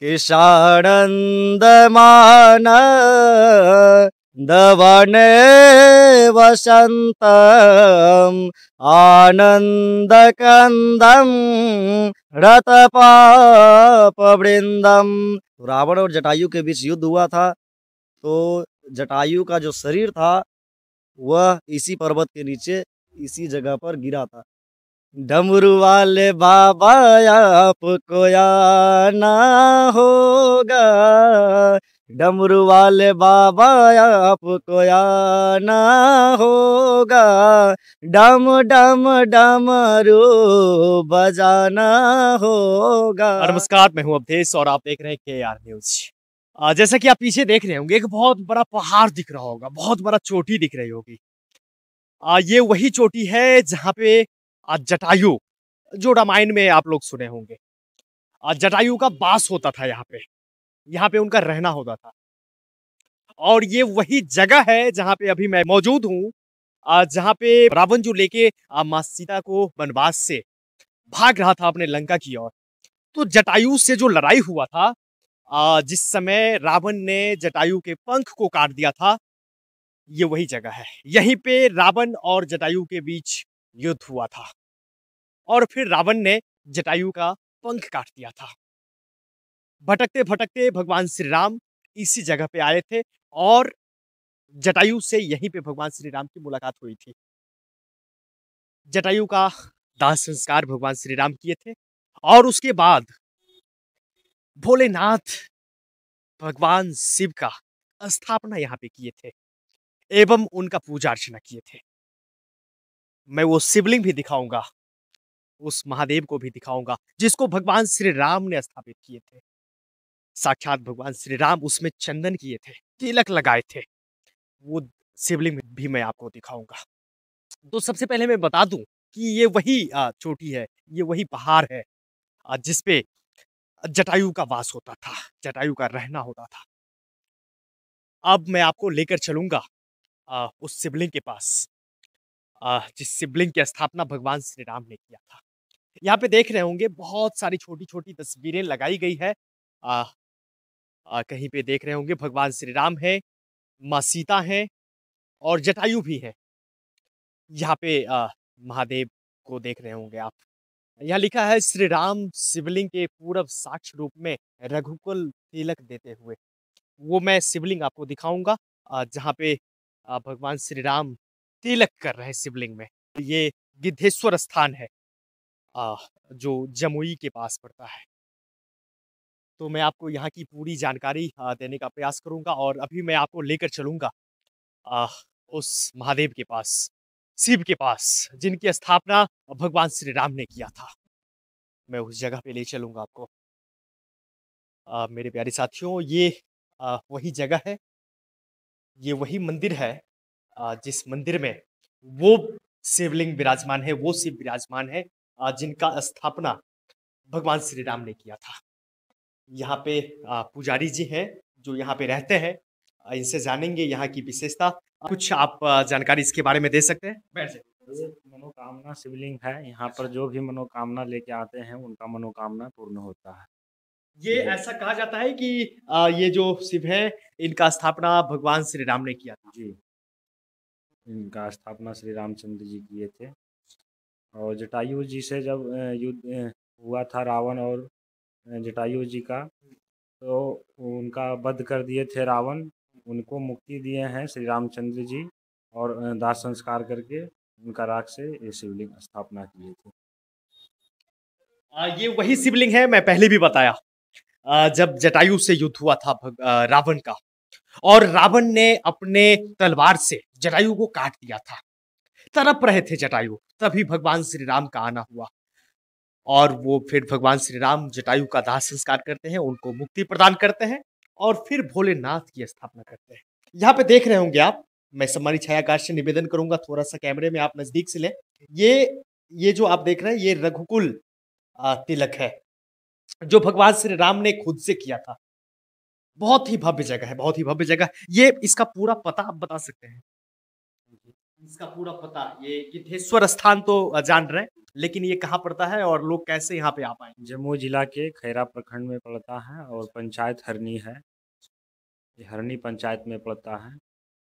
किशानन्दमान दवने वसन्तम् आनन्दकन्दम् रतपापवृन्दम्। रावण और जटायु के बीच युद्ध हुआ था। तो जटायु का जो शरीर था वह इसी पर्वत के नीचे इसी जगह पर गिरा था। डमरू वाले बाबा आपको आना होगा, डमरू वाले बाबा आपको आना होगा, डम डम डमरू बजाना होगा। नमस्कार, मैं हूं अवधेश और आप देख रहे हैं KR न्यूज। जैसा कि आप पीछे देख रहे होंगे, एक बहुत बड़ा पहाड़ दिख रहा होगा, बहुत बड़ा चोटी दिख रही होगी। ये वही चोटी है जहां पे जटायु, जो रामायण में आप लोग सुने होंगे, जटायु का वास होता था। यहाँ पे उनका रहना होता था। और ये वही जगह है जहां पे अभी मैं मौजूद हूँ, जहां पे रावण जो लेके मां सीता को वनवास से भाग रहा था अपने लंका की ओर। तो जटायु से जो लड़ाई हुआ था, जिस समय रावण ने जटायु के पंख को काट दिया था, ये वही जगह है। यहीं पे रावण और जटायु के बीच युद्ध हुआ था और फिर रावण ने जटायु का पंख काट दिया था। भटकते भटकते भगवान श्री राम इसी जगह पे आए थे और जटायु से यहीं पे भगवान श्री राम की मुलाकात हुई थी। जटायु का दाह संस्कार भगवान श्री राम किए थे और उसके बाद भोलेनाथ भगवान शिव का स्थापना यहाँ पे किए थे एवं उनका पूजा अर्चना किए थे। मैं वो शिवलिंग भी दिखाऊंगा, उस महादेव को भी दिखाऊंगा जिसको भगवान श्री राम ने स्थापित किए थे। साक्षात भगवान श्री राम उसमें चंदन किए थे, तिलक लगाए थे। वो शिवलिंग भी मैं आपको दिखाऊंगा। तो सबसे पहले मैं बता दूं कि ये वही चोटी है, ये वही पहाड़ है जिसपे जटायु का वास होता था, जटायु का रहना होता था। अब मैं आपको लेकर चलूंगा उस शिवलिंग के पास, जिस शिवलिंग की स्थापना भगवान श्री राम ने किया था। यहाँ पे देख रहे होंगे बहुत सारी छोटी छोटी तस्वीरें लगाई गई है। कहीं पे देख रहे होंगे भगवान श्री राम है, माँ सीता है और जटायु भी है। यहाँ पे महादेव को देख रहे होंगे आप। यहाँ लिखा है श्री राम शिवलिंग के पूरब साक्ष रूप में रघुकुल तिलक देते हुए। वो मैं शिवलिंग आपको दिखाऊंगा जहाँ पे भगवान श्री राम तिलक कर रहे हैं शिवलिंग में। ये गिद्धेश्वर स्थान है जो जमुई के पास पड़ता है। तो मैं आपको यहाँ की पूरी जानकारी देने का प्रयास करूंगा और अभी मैं आपको लेकर चलूंगा उस महादेव के पास, शिव के पास, जिनकी स्थापना भगवान श्री राम ने किया था। मैं उस जगह पे ले चलूंगा आपको। मेरे प्यारे साथियों, ये वही जगह है, ये वही मंदिर है जिस मंदिर में वो शिवलिंग विराजमान है, वो शिव विराजमान है जिनका स्थापना भगवान श्री राम ने किया था। यहाँ पे पुजारी जी हैं जो यहाँ पे रहते हैं, इनसे जानेंगे यहाँ की विशेषता। कुछ आप जानकारी इसके बारे में दे सकते हैं? बैठ जाइए। ये मनोकामना शिवलिंग है। यहाँ पर जो भी मनोकामना लेके आते हैं उनका मनोकामना पूर्ण होता है। ये ऐसा कहा जाता है कि ये जो शिव है इनका स्थापना भगवान श्री राम ने किया था। जी, इनका स्थापना श्री रामचंद्र जी किए थे। और जटायु जी से जब युद्ध हुआ था रावण और जटायु जी का, तो उनका वध कर दिए थे रावण। उनको मुक्ति दिए हैं श्री रामचंद्र जी और दाह संस्कार करके उनका राख से ये शिवलिंग स्थापना किए थे। ये वही शिवलिंग है, मैं पहले भी बताया। जब जटायु से युद्ध हुआ था रावण का, और रावण ने अपने तलवार से जटायु को काट दिया था, तड़प रहे थे जटायु, तभी भगवान श्री राम का आना हुआ और वो फिर भगवान श्री राम जटायु का दाह संस्कार करते हैं, उनको मुक्ति प्रदान करते हैं और फिर भोलेनाथ की स्थापना करते हैं। यहाँ पे देख रहे होंगे आप, मैं सम्मानित छायाकार से निवेदन करूंगा थोड़ा सा कैमरे में आप नजदीक से लें। ये जो आप देख रहे हैं ये रघुकुल तिलक है जो भगवान श्री राम ने खुद से किया था। बहुत ही भव्य जगह है, बहुत ही भव्य जगह। ये इसका पूरा पता आप बता सकते हैं? इसका पूरा पता, ये गिद्धेश्वर स्थान तो जान रहे हैं, लेकिन ये कहाँ पड़ता है और लोग कैसे यहाँ पे आ पाए? जमुई जिला के खैरा प्रखंड में पड़ता है और पंचायत हरनी है। ये हरनी पंचायत में पड़ता है।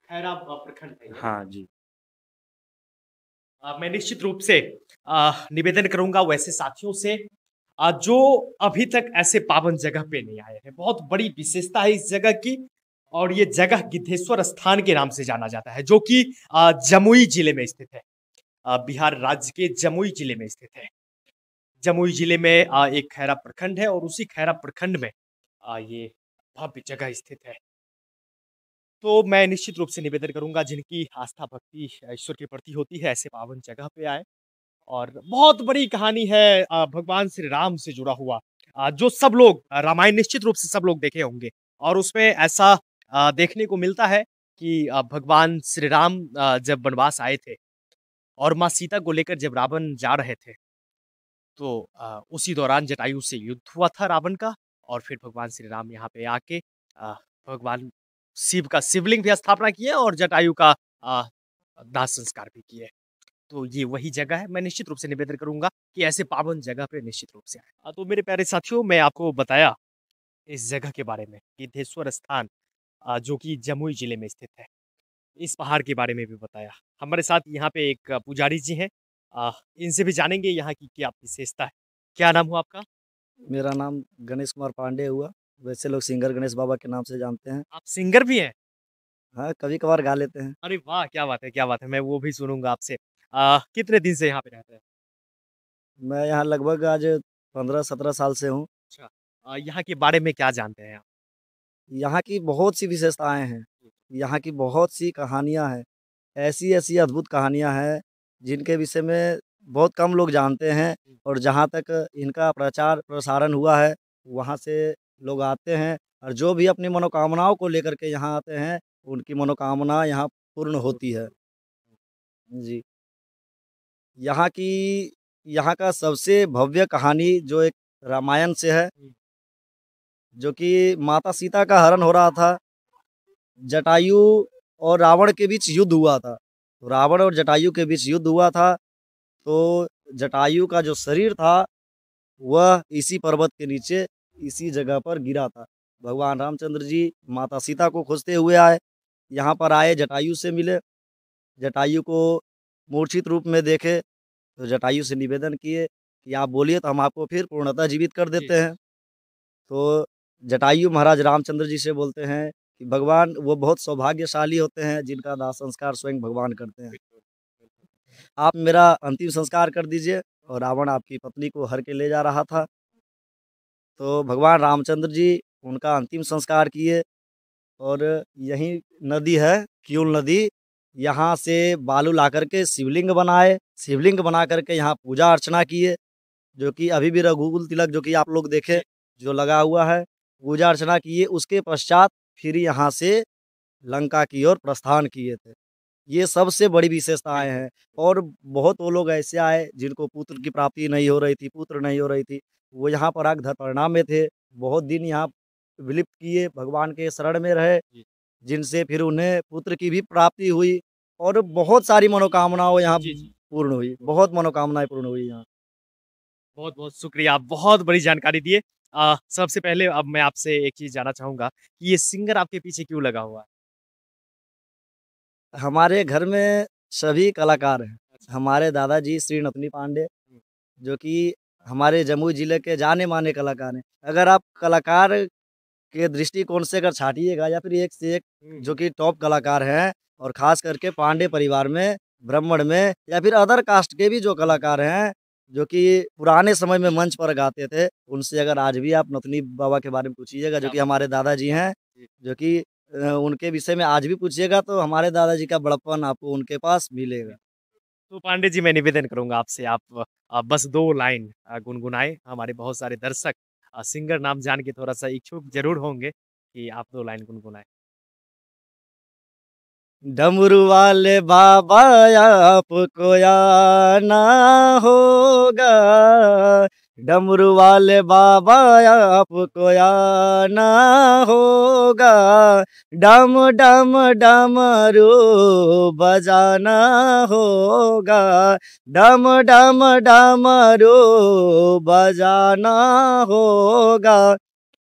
खैरा प्रखंड है ये। हाँ जी। मैं निश्चित रूप से निवेदन करूंगा वैसे साथियों से जो अभी तक ऐसे पावन जगह पे नहीं आए हैं। बहुत बड़ी विशेषता है इस जगह की, और ये जगह गिद्धेश्वर स्थान के नाम से जाना जाता है, जो कि जमुई जिले में स्थित है। बिहार राज्य के जमुई जिले में स्थित है। जमुई जिले में एक खैरा प्रखंड है और उसी खैरा प्रखंड में ये भव्य जगह स्थित है। तो मैं निश्चित रूप से निवेदन करूंगा जिनकी आस्था भक्ति ईश्वर के प्रति होती है, ऐसे पावन जगह पे आए। और बहुत बड़ी कहानी है भगवान श्री राम से जुड़ा हुआ, जो सब लोग रामायण निश्चित रूप से सब लोग देखे होंगे, और उसमें ऐसा देखने को मिलता है कि भगवान श्री राम जब वनवास आए थे और माँ सीता को लेकर जब रावण जा रहे थे, तो उसी दौरान जटायु से युद्ध हुआ था रावण का, और फिर भगवान श्री राम यहाँ पे आके भगवान शिव का शिवलिंग भी स्थापना किए और जटायु का दाह संस्कार भी किए। तो ये वही जगह है। मैं निश्चित रूप से निवेदन करूंगा कि ऐसे पावन जगह पे निश्चित रूप से आए। तो मेरे प्यारे साथियों, मैं आपको बताया इस जगह के बारे में, गिद्धेश्वर स्थान जो कि जमुई जिले में स्थित है। इस पहाड़ के बारे में भी बताया। हमारे साथ यहाँ पे एक पुजारी जी हैं, इनसे भी जानेंगे यहाँ की क्या विशेषता है। क्या नाम हुआ आपका? मेरा नाम गणेश कुमार पांडे हुआ। वैसे लोग सिंगर गणेश बाबा के नाम से जानते हैं। आप सिंगर भी हैं? हाँ, कभी-कभार गा लेते हैं। अरे वाह! क्या बात है, क्या बात है। मैं वो भी सुनूँगा आपसे। कितने दिन से यहाँ पे रहते हैं? मैं यहाँ लगभग आज 15-17 साल से हूँ। अच्छा। यहाँ के बारे में क्या जानते हैं आप? यहाँ की बहुत सी विशेषताएँ हैं। यहाँ की बहुत सी कहानियाँ हैं। ऐसी-ऐसी अद्भुत कहानियाँ हैं, जिनके विषय में बहुत कम लोग जानते हैं, और जहाँ तक इनका प्रचार-प्रसारण हुआ है, वहाँ से लोग आते हैं, और जो भी अपनी मनोकामनाओं को लेकर के यहाँ आते हैं, उनकी मनोकामना यहाँ पूर्ण होती है। जी। यहाँ की यहाँ का सबसे भव्य कहानी जो एक रामायण से है, जो कि माता सीता का हरण हो रहा था। जटायु और रावण के बीच युद्ध हुआ था। तो रावण और जटायु के बीच युद्ध हुआ था, तो जटायु का जो शरीर था, वह इसी पर्वत के नीचे, इसी जगह पर गिरा था। भगवान रामचंद्र जी माता सीता को खोजते हुए आए, यहाँ पर आए, जटायु से मिले। जटायु को मूर्छित रूप में देखे, तो जटायु से निवेदन किए कि आप बोलिए तो हम आपको फिर पूर्णतः जीवित कर जी, देते हैं। तो जटायु महाराज रामचंद्र जी से बोलते हैं कि भगवान वो बहुत सौभाग्यशाली होते हैं जिनका दाह संस्कार स्वयं भगवान करते हैं। बिल्कुल, बिल्कुल। आप मेरा अंतिम संस्कार कर दीजिए। और रावण आपकी पत्नी को हर के ले जा रहा था। तो भगवान रामचंद्र जी उनका अंतिम संस्कार किए, और यही नदी है किउल नदी, यहाँ से बालू ला करके शिवलिंग बनाए। शिवलिंग बना करके यहाँ पूजा अर्चना किए, जो कि अभी भी रघुकुल तिलक जो कि आप लोग देखे जो लगा हुआ है, पूजा अर्चना किए। उसके पश्चात फिर यहाँ से लंका की ओर प्रस्थान किए थे। ये सबसे बड़ी विशेषताएँ बिल्कुल, हैं। और बहुत वो लोग ऐसे आए जिनको पुत्र की प्राप्ति नहीं हो रही थी, पुत्र नहीं हो रही थी। वो यहाँ पर आके धरपरणा में थे। बहुत दिन यहाँ विलिप्त किए, भगवान के शरण में रहे, जी, जिनसे फिर उन्हें पुत्र की भी प्राप्ति हुई, और बहुत सारी मनोकामनाएँ यहाँ जी, जी। पूर्ण हुई। बहुत मनोकामनाएँ पूर्ण हुई यहाँ। बहुत-बहुत शुक्रिया, आप बहुत बड़ी जानकारी दिए। सबसे पहले अब मैं आपसे एक चीज़ जानना चाहूँगा कि ये सिंगर आपके पीछे क्यों लगा हुआ है? हमारे घर में सभी कलाकार हैं। अच्छा। हमारे दादाजी श्री नथुनी पांडे, हुँ, जो कि हमारे जमुई ज़िले के जाने-माने कलाकार हैं। अगर आप कलाकार के दृष्टिकोण से अगर छाँटिएगा, या फिर एक से एक हुँ, जो कि टॉप कलाकार हैं, और ख़ास करके पांडे परिवार में, ब्राह्मण में, या फिर अदर कास्ट के भी जो कलाकार हैं, जो कि पुराने समय में मंच पर गाते थे, उनसे अगर आज भी आप नथुनी बाबा के बारे में पूछिएगा, जो क्या कि बात हमारे दादाजी हैं, है! जो कि उनके विषय में आज भी पूछिएगा, तो हमारे दादाजी का बड़प्पन आपको उनके पास जी। मिलेगा। तो पांडे जी, मैं निवेदन करूँगा आपसे, आप बस 2 लाइन गुनगुनाएँ। हमारे बहुत सारे दर्शक सिंगर नाम जान के थोड़ा-सा इच्छुक ज़रूर होंगे कि आप 2 लाइन गुनगुनाएँ। डमरू वाले बाबा आपको आना होगा, डमरू वाले बाबा आपको आना होगा, डम डम डमरू बजाना होगा, डम डम डमरू बजाना होगा।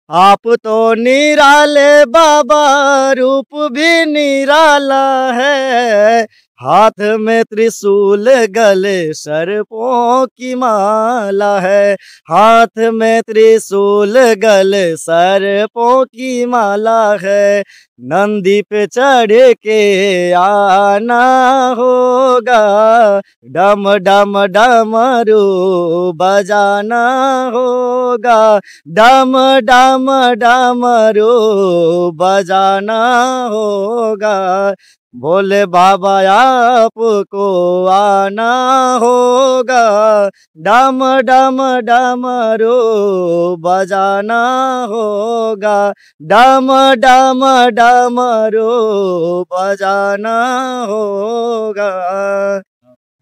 आप तो निराले बाबा, रूप भी निराला है, हाथ में त्रिशूल गले सर्पों की माला है, हाथ में त्रिशूल गले सर्पों की माला है। नंदी पे चढ़ के आना होगा, डम डम डमरू बजाना होगा, डम डम डमरू बजाना होगा। बोले बाबा आपको आना होगा, डम डम डमरू बजाना होगा, डम डम डमरू बजाना होगा।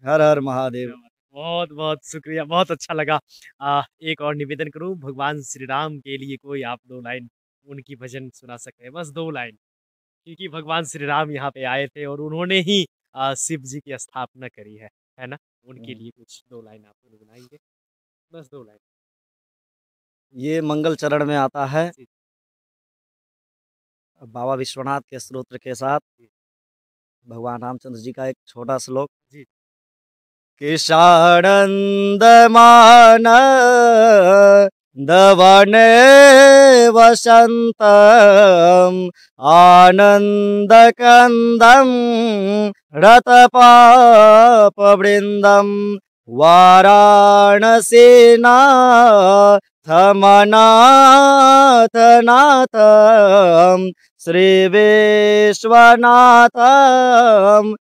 हर हर महादेव। बहुत बहुत शुक्रिया, बहुत अच्छा लगा। एक और निवेदन करूं, भगवान श्री राम के लिए कोई आप 2 लाइन उनकी भजन सुना सकते हैं, बस 2 लाइन, क्योंकि भगवान श्री राम यहाँ पे आए थे और उन्होंने ही शिव जी की स्थापना करी है ना? उनके लिए कुछ 2 लाइन आप गुनगुनाएंगे, बस 2 लाइन। ये मंगल चरण में आता है, जी, बाबा विश्वनाथ के स्तोत्र के साथ जी, भगवान रामचंद्र जी का एक छोटा श्लोक। जी, किशानन्दमान दवने वसन्तम् आनन्दकन्दं रतपापवृन्दं वाराणसीनाथमनाथनाथं श्रीविश्वनाथं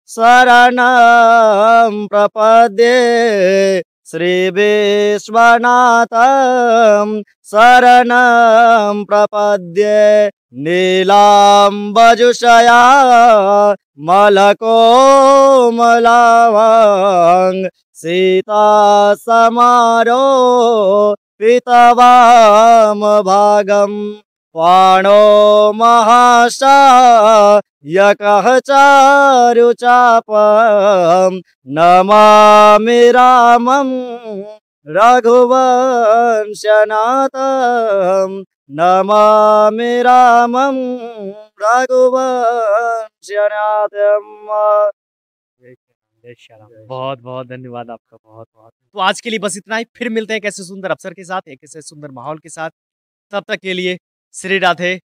शरणं प्रपद्ये, श्रीविश्वनाथं शरणं प्रपद्ये। नीलाम्बजुषया मलकोमलावाङ् सीतासमारोपितवामभागम् पाणो महाशायकः चारुचापं नमामि रामं रघुवंशनाथं, नमामि रामं रघुवंशनाथं। जय श्री राम, जय श्री राम। बहुत बहुत धन्यवाद आपका, बहुत बहुत। तो आज के लिए बस इतना ही, फिर मिलते हैं एक ऐसे सुंदर अवसर के साथ, एक ऐसे सुंदर माहौल के साथ। तब तक के लिए श्री राधे।